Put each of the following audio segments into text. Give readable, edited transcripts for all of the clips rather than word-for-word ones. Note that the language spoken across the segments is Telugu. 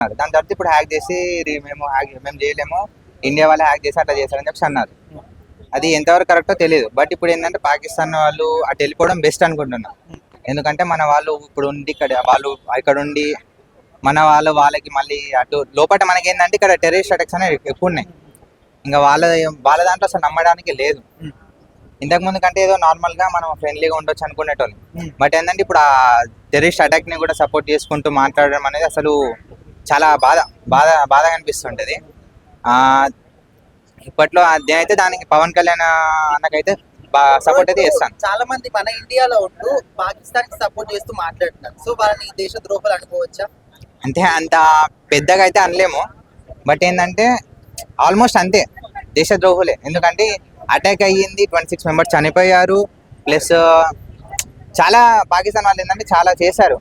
దాని తర్వాత ఇప్పుడు హ్యాక్ చేసి మేము చేయలేము, ఇండియా వాళ్ళు హ్యాక్ చేసి అట్లా చేశారని చెప్పి అన్నారు. అది ఎంతవరకు కరెక్టో తెలియదు. బట్ ఇప్పుడు ఏంటంటే పాకిస్తాన్ వాళ్ళు అటు వెళ్ళిపోవడం బెస్ట్ అనుకుంటున్నా. ఎందుకంటే మన వాళ్ళు ఇప్పుడు ఉండి ఇక్కడ ఉండి మన వాళ్ళకి మళ్ళీ అటు లోపల మనకి ఏంటంటే ఇక్కడ టెర్రరిస్ట్ అటాక్స్ అనేవి ఎక్కువ ఉన్నాయి. ఇంకా వాళ్ళ దాంట్లో అసలు నమ్మడానికి లేదు. ఇంతకు ముందు కంటే ఏదో నార్మల్ గా మనం ఫ్రెండ్లీగా ఉండొచ్చు అనుకునేటోళ్ళు. బట్ ఏంటంటే ఇప్పుడు ఆ టెర్రరిస్ట్ అటాక్ ని కూడా సపోర్ట్ చేసుకుంటూ మాట్లాడడం అనేది అసలు చాలా బాధగా అనిపిస్తుంటది. ఇప్పట్లో నేనైతే దానికి పవన్ కళ్యాణ్ అన్నకైతే సపోర్ట్ అయితే చేస్తాను. చాలా మంది మన ఇండియాలో ఉంటూ పాకిస్తాన్ కి సపోర్ట్ చేస్తూ మాట్లాడుతున్నారు. సో వాళ్ళని దేశ ద్రోహాలు అనుకోవచ్చా? అంటే అంత పెద్దగా అయితే అనలేము. బట్ ఏంటంటే ఆల్మోస్ట్ అంతే, దేశద్రోహులే. ఎందుకంటే అటాక్ అయ్యింది, 26 మెంబర్స్ చనిపోయారు. ప్లస్ చాలా పాకిస్తాన్ వాళ్ళు ఏంటంటే చాలా చేశారు,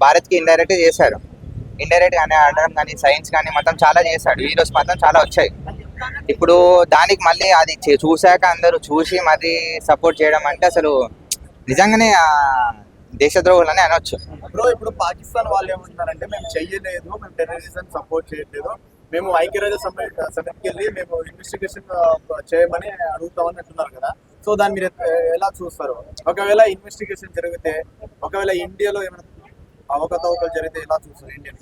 భారత్కి ఇండైరెక్ట్ చేశారు. ఇండైరెక్ట్ కానీ ఆడడం కానీ సైన్స్ కానీ మొత్తం చాలా చేశాడు. వీడియోస్ మాత్రం చాలా వచ్చాయి. ఇప్పుడు దానికి మళ్ళీ అది చూశాక అందరూ చూసి మరి సపోర్ట్ చేయడం అంటే అసలు నిజంగానే దేశద్రోహులు అని అనొచ్చు. బ్రో, ఇప్పుడు పాకిస్తాన్ వాళ్ళు ఏమంటున్నారంటే మేము చెయ్యలేదు, మేము టెర్రరిజం సపోర్ట్ చేయట్లేదు, మేము ఐక్యరాజ్య సమితికి వెళ్ళి మేము ఇన్వెస్టిగేషన్ చేయమని అడుగుతామని అంటున్నారు కదా. సో దాన్ని మీరు ఎలా చూస్తారు? ఒకవేళ ఇన్వెస్టిగేషన్ జరిగితే, ఒకవేళ ఇండియాలో ఏమైనా అవకతవకలు జరిగితే ఎలా చూస్తారు ఇండియన్?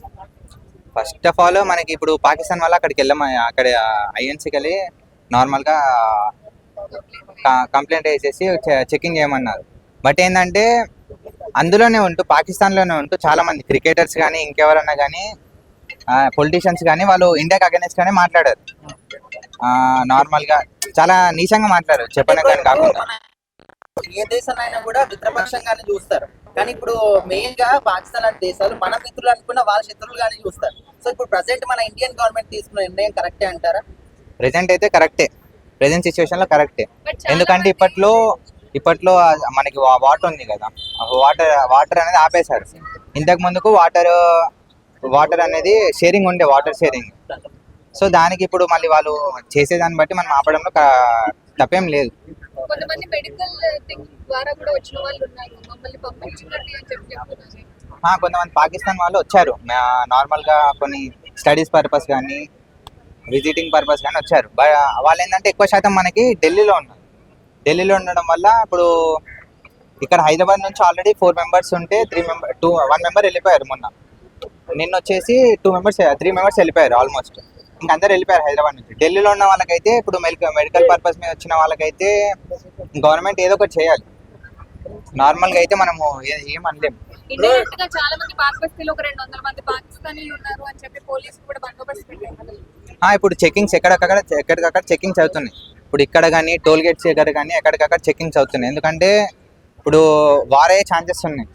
ఫస్ట్ ఆఫ్ ఆల్ మనకి ఇప్పుడు పాకిస్తాన్ వల్ల అక్కడికి అక్కడ ఐఎన్సీకి వెళ్ళి నార్మల్గా కంప్లైంట్ వేసేసి చెకింగ్ చేయమన్నారు. బట్ ఏంటంటే అందులోనే ఉంటూ పాకిస్తాన్లోనే ఉంటూ చాలా మంది క్రికెటర్స్ కానీ ఇంకెవరన్నా కానీ పొలిటీషియన్స్ కానీ వాళ్ళు ఇండియాకి అగైనెస్ట్ గానే మాట్లాడారు. నార్మల్గా చాలా నీచంగా మాట్లాడారు, చెప్పనే కానీ కాకుండా. ఏ దేశాలైనా కూడా మిత్రపక్షంగానే చూస్తారు, కానీ ఇప్పుడు మెయిన్ గా పాకిస్తాన్ లాంటి దేశాలు మన మిత్రులు అనుకున్న వాళ్ళ శత్రువులుగానే చూస్తారు. సో ఇప్పుడు ప్రెసెంట్ మన ఇండియన్ గవర్నమెంట్ తీసుకున్న నిర్ణయం కరెక్టే అంటారా? ప్రెసెంట్ అయితే కరెక్టే, ప్రెసెంట్ సిచ్యువేషన్ లో కరెక్టే. ఎందుకంటే ఇప్పట్లో మనకి వాటర్ ఉంది కదా, వాటర్ అనేది ఆపేశారు. ఇంతకు ముందుకు వాటర్ అనేది షేరింగ్ ఉండే, వాటర్ షేరింగ్. సో దానికి ఇప్పుడు మళ్ళీ వాళ్ళు చేసేదాన్ని బట్టి మనం ఆపడంలో తప్పేం లేదు. కొంతమంది మెడికల్ థింగ్ ద్వారా కూడా వచ్చిన వాళ్ళు ఉన్నారు, మమ్మల్ని పంపించినట్టు అని చెప్తున్నారు. కొంతమంది పాకిస్తాన్ వాళ్ళు వచ్చారు, నార్మల్ గా కొన్ని స్టడీస్ పర్పస్ కానీ విజిటింగ్ పర్పస్ కానీ వచ్చారు. వాళ్ళు ఏంటంటే ఎక్కువ శాతం మనకి ఢిల్లీలో ఉండడం వల్ల ఇప్పుడు ఇక్కడ హైదరాబాద్ నుంచి ఆల్రెడీ 4 మెంబర్స్ ఉంటే 1 మెంబర్ వెళ్ళిపోయారు. మొన్న నిన్న వచ్చేసి 3 మెంబర్స్ వెళ్ళిపోయారు. ఆల్మోస్ట్ ఇంకా అందరు వెళ్ళిపోయారు హైదరాబాద్ నుంచి. ఢిల్లీలో ఉన్న వాళ్ళకైతే ఇప్పుడు మెడికల్ పర్పస్ మీద వచ్చిన వాళ్ళకైతే గవర్నమెంట్ ఏదో ఒకటి చేయాలి. నార్మల్ గా అయితే మనము ఏమనలేము. ఇండైరెక్ట్ గా చాలా మంది పాకిస్తాన్లో ఒక 200 మంది పాకిస్తానీలు ఉన్నారు అని చెప్పి పోలీసులు కూడా బందోబస్తు పెట్టారు. ఇప్పుడు చెకింగ్స్ ఎక్కడికక్కడ చెకింగ్స్ అవుతున్నాయి. ఇప్పుడు ఇక్కడ కానీ టోల్ గేట్స్ దగ్గర కానీ ఎక్కడికక్కడ చెకింగ్స్ అవుతున్నాయి. ఎందుకంటే ఇప్పుడు వార్ అయ్యే ఛాన్సెస్ ఉన్నాయి.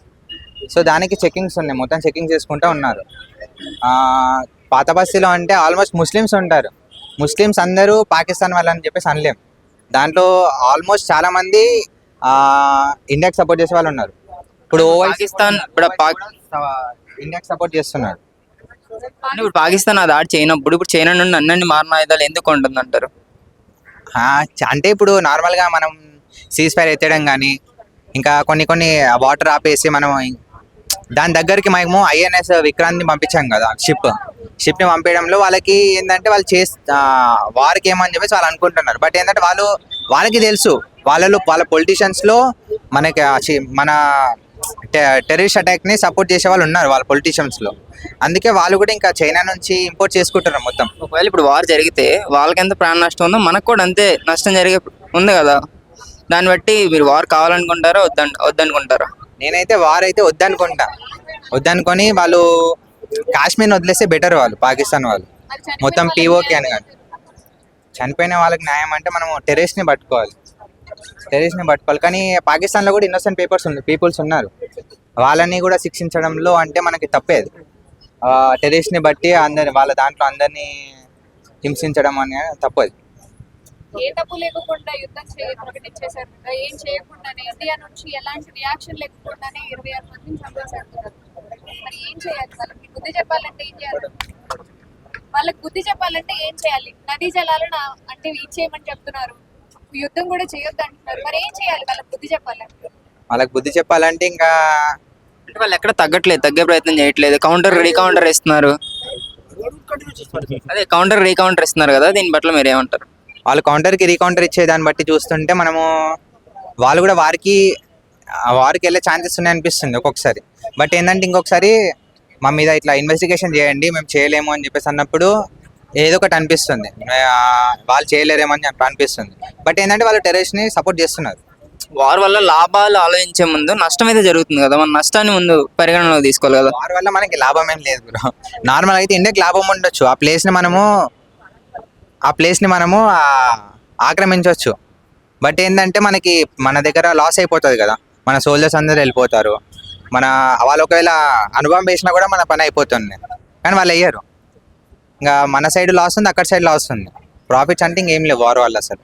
సో దానికి చెకింగ్స్ ఉన్నాయి, మొత్తం చెకింగ్ చేసుకుంటూ ఉన్నారు. పాత బస్తీలో అంటే ఆల్మోస్ట్ ముస్లిమ్స్ ఉంటారు. ముస్లిమ్స్ అందరూ పాకిస్తాన్ వాళ్ళని చెప్పేసి అనలేం. దాంట్లో ఆల్మోస్ట్ చాలా మంది ఇండియాకి సపోర్ట్ చేసే వాళ్ళు ఉన్నారు. ఇప్పుడు పాకిస్తాన్ ఇండియాకి సపోర్ట్ చేస్తున్నారు. ఇప్పుడు పాకిస్తాన్ ఆ దాడి చేయనప్పుడు ఇప్పుడు చైనా నుండి అన్ని మారణ ఆయుధాలు ఎందుకు ఉంటుంది అంటారు? అంటే ఇప్పుడు నార్మల్గా మనం సీజ్ ఫైర్ ఎత్తడం కానీ ఇంకా కొన్ని వాటర్ ఆపేసి మనం దాని దగ్గరికి మేము ఐఎన్ఎస్ విక్రాంత్ని పంపించాం కదా, షిప్ని పంపించడంలో వాళ్ళకి ఏంటంటే వాళ్ళు వారికి ఏమని చెప్పేసి వాళ్ళు అనుకుంటున్నారు. బట్ ఏంటంటే వాళ్ళకి తెలుసు వాళ్ళ పొలిటీషియన్స్లో మన టెర్రరిస్ట్ అటాక్ని సపోర్ట్ చేసే వాళ్ళు ఉన్నారు వాళ్ళ పొలిటీషియన్స్లో. అందుకే వాళ్ళు కూడా ఇంకా చైనా నుంచి ఇంపోర్ట్ చేసుకుంటున్నారు మొత్తం. ఒకవేళ ఇప్పుడు వార్ జరిగితే వాళ్ళకి ఎంత ప్రాణ నష్టం ఉందో మనకు కూడా అంతే నష్టం జరిగే ఉంది కదా. దాన్ని బట్టి మీరు వార్ కావాలనుకుంటారా వద్దనుకుంటారా? నేనైతే వార్ అయితే వద్దనుకొని వాళ్ళు కాశ్మీర్ని వదిలేస్తే బెటర్. వాళ్ళు పాకిస్తాన్ వాళ్ళు మొత్తం పీఓకే అని కానీ చనిపోయిన వాళ్ళకి న్యాయం అంటే మనం టెర్రరిస్ట్ని పట్టుకోవాలి. కానీ పాకిస్తాన్లో కూడా ఇన్నోసెంట్ పీపుల్స్ ఉన్నారు. వాళ్ళని కూడా శిక్షించడంలో అంటే మనకి తప్పేది. టెర్రరిస్ట్ని బట్టి వాళ్ళ దాంట్లో అందరినీ హింసించడం అని తప్పదు. ఏ తప్పు లేకుండా యుద్ధం ప్రకటించేశారు. ఏం చేయకుండానే ఇండియా నుంచి ఎలాంటి రియాక్షన్ లేకుండానే 26 మందిని చంపేశారు. మరి ఏం చేయాలి? వాళ్ళకి బుద్ధి చెప్పాలంటే ఏం చేయాలి? నదీ జలాలను అంటే ఇచ్చేయమని చెప్తున్నారు, యుద్ధం కూడా చేయొద్దు అంటున్నారు. మరి ఏం చేయాలి వాళ్ళకి బుద్ధి చెప్పాలంటే ఇంకా వాళ్ళు ఎక్కడ తగ్గట్లేదు, తగ్గే ప్రయత్నం చేయట్లేదు, కౌంటర్ ఇస్తున్నారు. చూసుకోండి. అదే కౌంటర్ రీకౌంటర్ ఇస్తున్నారు కదా, దీని పట్ల మీరు ఏమంటారు? వాళ్ళు కౌంటర్కి రీకౌంటర్ ఇచ్చే దాన్ని బట్టి చూస్తుంటే మనము వాళ్ళు కూడా వారికి వెళ్ళే ఛాన్సెస్ ఉన్నాయి అనిపిస్తుంది ఒక్కొక్కసారి. బట్ ఏంటంటే ఇంకొకసారి మా మీద ఇట్లా ఇన్వెస్టిగేషన్ చేయండి, మేము చేయలేము అని చెప్పేసి అన్నప్పుడు ఏదో ఒకటి అనిపిస్తుంది, వాళ్ళు చేయలేరేమో అని అనిపిస్తుంది. బట్ ఏంటంటే వాళ్ళు టెర్రరిస్ట్ని సపోర్ట్ చేస్తున్నారు. వార్ వల్ల లాభాలు ఆలోచించే ముందు నష్టం అయితే జరుగుతుంది కదా, మన నష్టాన్ని ముందు పరిగణనలోకి తీసుకోవాలి కదా. వారి వల్ల మనకి లాభం ఏం లేదు బ్రో. నార్మల్ అయితే ఇండియాకి లాభం ఉండొచ్చు, ఆ ప్లేస్ని మనము ఆక్రమించవచ్చు. బట్ ఏంటంటే మనకి మన దగ్గర లాస్ అయిపోతుంది కదా, మన సోల్జర్స్ అందరూ వెళ్ళిపోతారు, వాళ్ళు ఒకవేళ అనుభవం వేసినా కూడా మన పని అయిపోతుంది. కానీ వాళ్ళు అయ్యారు, ఇంకా మన సైడ్ లాస్ ఉంది, అక్కడ సైడ్ లాస్ ఉంది. ప్రాఫిట్స్ అంటే ఇంకేం లేవు వార్ వల్ల అసలు.